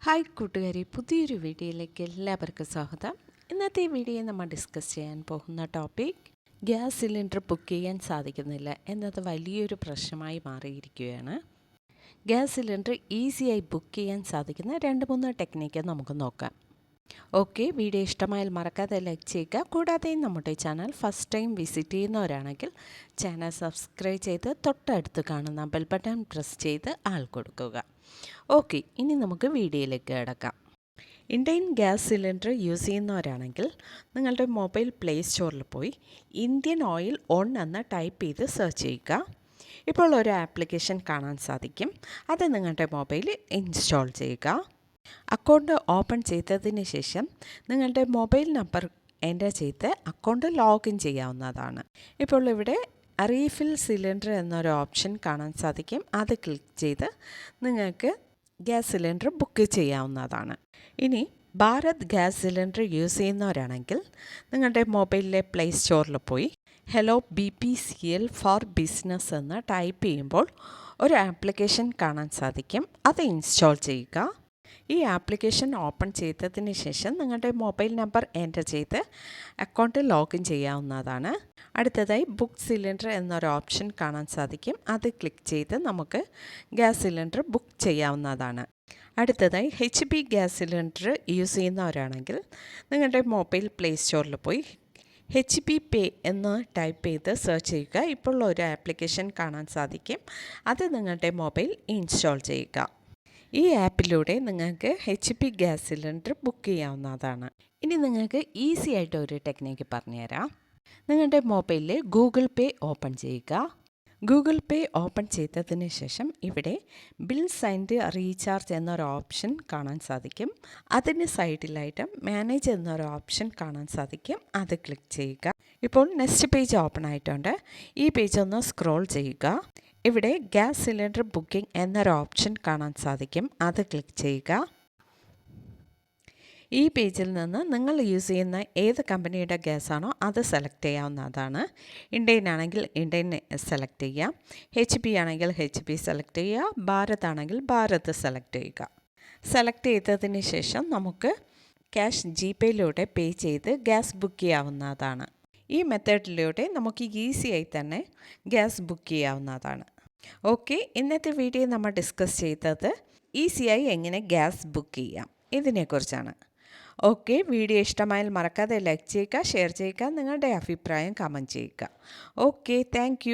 Hi കൂട്ടുകാരി, പുതിയൊരു വീഡിയോയിലേക്ക് എല്ലാവർക്കും സ്വാഗതം. ഇന്നത്തെ വീഡിയോയിൽ നമ്മൾ ഡിസ്കസ് ചെയ്യാൻ പോകുന്ന ടോപ്പിക് ഗ്യാസ് സിലിണ്ടർ ബുക്ക് ചെയ്യാൻ സാധിക്കുന്നില്ല എന്നത് വലിയൊരു പ്രശ്നമായി മാറിയിരിക്കുകയാണ്. ഗ്യാസ് സിലിണ്ടർ ഈസിയായി ബുക്ക് ചെയ്യാൻ സാധിക്കുന്ന 2-3 ടെക്നിക്ക് നമുക്ക് നോക്കാം. ഓക്കെ, വീഡിയോ ഇഷ്ടമായാൽ മറക്കാതെ ലൈക്ക് ചെയ്യുക. കൂടാതെ നമ്മുടെ ചാനൽ ഫസ്റ്റ് ടൈം വിസിറ്റ് ചെയ്യുന്നവരാണെങ്കിൽ ചാനൽ സബ്സ്ക്രൈബ് ചെയ്ത് തൊട്ടടുത്ത് കാണുന്ന ബെൽ ബട്ടൺ പ്രസ് ചെയ്ത് ആൾ കൊടുക്കുക. ഓക്കെ, ഇനി നമുക്ക് വീഡിയോയിലേക്ക് കിടക്കാം. ഇന്ത്യൻ ഗ്യാസ് സിലിണ്ടർ യൂസ് ചെയ്യുന്നവരാണെങ്കിൽ നിങ്ങളുടെ മൊബൈൽ പ്ലേ സ്റ്റോറിൽ പോയി ഇന്ത്യൻ ഓയിൽ ഓൺ എന്ന് ടൈപ്പ് ചെയ്ത് സെർച്ച് ചെയ്യുക. ഇപ്പോൾ ഒരു ആപ്ലിക്കേഷൻ കാണാൻ സാധിക്കും. അത് നിങ്ങളുടെ മൊബൈലിൽ ഇൻസ്റ്റാൾ ചെയ്യുക. അക്കൗണ്ട് ഓപ്പൺ ചെയ്തതിന് ശേഷം നിങ്ങളുടെ മൊബൈൽ നമ്പർ എൻ്റർ ചെയ്ത് അക്കൗണ്ട് ലോഗിൻ ചെയ്യാവുന്നതാണ്. ഇപ്പോൾ ഇവിടെ റീഫിൽ സിലിണ്ടർ എന്നൊരു ഓപ്ഷൻ കാണാൻ സാധിക്കും. അത് ക്ലിക്ക് ചെയ്ത് നിങ്ങൾക്ക് ഗ്യാസ് സിലിണ്ടർ ബുക്ക് ചെയ്യാവുന്നതാണ്. ഇനി ഭാരത് ഗ്യാസ് സിലിണ്ടർ യൂസ് ചെയ്യുന്നവരാണെങ്കിൽ നിങ്ങളുടെ മൊബൈലിലെ പ്ലേ സ്റ്റോറിൽ പോയി ഹലോ BPCL ഫോർ ബിസിനസ് എന്ന് ടൈപ്പ് ചെയ്യുമ്പോൾ ഒരു ആപ്ലിക്കേഷൻ കാണാൻ സാധിക്കും. അത് ഇൻസ്റ്റാൾ ചെയ്യുക. ഈ ആപ്ലിക്കേഷൻ ഓപ്പൺ ചെയ്തതിന് ശേഷം നിങ്ങളുടെ മൊബൈൽ നമ്പർ എൻ്റർ ചെയ്ത് അക്കൗണ്ട് ലോഗിൻ ചെയ്യാവുന്നതാണ്. അടുത്തതായി ബുക്ക് സിലിണ്ടർ എന്നൊരു ഓപ്ഷൻ കാണാൻ സാധിക്കും. അത് ക്ലിക്ക് ചെയ്ത് നമുക്ക് ഗ്യാസ് സിലിണ്ടർ ബുക്ക് ചെയ്യാവുന്നതാണ്. അടുത്തതായി HP ഗ്യാസ് സിലിണ്ടർ യൂസ് ചെയ്യുന്നവരാണെങ്കിൽ നിങ്ങളുടെ മൊബൈൽ പ്ലേ സ്റ്റോറിൽ പോയി HP പേ എന്ന് ടൈപ്പ് ചെയ്ത് സെർച്ച് ചെയ്യുക. ഇപ്പോൾ ഒരു ആപ്ലിക്കേഷൻ കാണാൻ സാധിക്കും. അത് നിങ്ങളുടെ മൊബൈൽ ഇൻസ്റ്റാൾ ചെയ്യുക. ഈ ആപ്പിലൂടെ നിങ്ങൾക്ക് HP ഗ്യാസ് സിലിണ്ടർ ബുക്ക് ചെയ്യാവുന്നതാണ്. ഇനി നിങ്ങൾക്ക് ഈസി ആയിട്ട് ഒരു ടെക്നിക്ക് പറഞ്ഞുതരാം. നിങ്ങളുടെ മൊബൈലിൽ ഗൂഗിൾ പേ ഓപ്പൺ ചെയ്യുക. ഗൂഗിൾ പേ ഓപ്പൺ ചെയ്തതിന് ശേഷം ഇവിടെ ബിൽസ് ആൻഡ് റീചാർജ് എന്നൊരു ഓപ്ഷൻ കാണാൻ സാധിക്കും. അതിന് സൈഡിലായിട്ട് മാനേജ് എന്നൊരു ഓപ്ഷൻ കാണാൻ സാധിക്കും. അത് ക്ലിക്ക് ചെയ്യുക. ഇപ്പോൾ നെക്സ്റ്റ് പേജ് ഓപ്പൺ ആയിട്ടുണ്ട്. ഈ പേജ് ഒന്ന് സ്ക്രോൾ ചെയ്യുക. ഇവിടെ ഗ്യാസ് സിലിണ്ടർ ബുക്കിംഗ് എന്നൊരു ഓപ്ഷൻ കാണാൻ സാധിക്കും. അത് ക്ലിക്ക് ചെയ്യുക. ഈ പേജിൽ നിന്ന് നിങ്ങൾ യൂസ് ചെയ്യുന്ന ഏത് കമ്പനിയുടെ ഗ്യാസാണോ അത് സെലക്ട് ചെയ്യാവുന്നതാണ്. ഇന്ത്യൻ ആണെങ്കിൽ ഇന്ത്യൻ സെലക്ട് ചെയ്യാം. HP ആണെങ്കിൽ HP സെലക്ട് ചെയ്യുക. ഭാരത് ആണെങ്കിൽ ഭാരത് സെലക്ട് ചെയ്യുക. സെലക്ട് ചെയ്തതിന് ശേഷം നമുക്ക് ക്യാഷ് GPayയിലൂടെ പേ ചെയ്ത് ഗ്യാസ് ബുക്ക് ചെയ്യാവുന്നതാണ്. ഈ മെത്തേഡിലൂടെ നമുക്ക് ഈസിയായി തന്നെ ഗ്യാസ് ബുക്ക് ചെയ്യാവുന്നതാണ്. ഓക്കെ, ഇന്നത്തെ വീഡിയോ നമ്മൾ ഡിസ്കസ് ചെയ്തത് ഈസിയായി എങ്ങനെ ഗ്യാസ് ബുക്ക് ചെയ്യാം ഇതിനെക്കുറിച്ചാണ്. ഓക്കെ, വീഡിയോ ഇഷ്ടമായാൽ മറക്കാതെ ലൈക്ക് ചെയ്യുക, ഷെയർ ചെയ്യുക, നിങ്ങളുടെ അഭിപ്രായം കമൻറ്റ് ചെയ്യുക. Okay, thank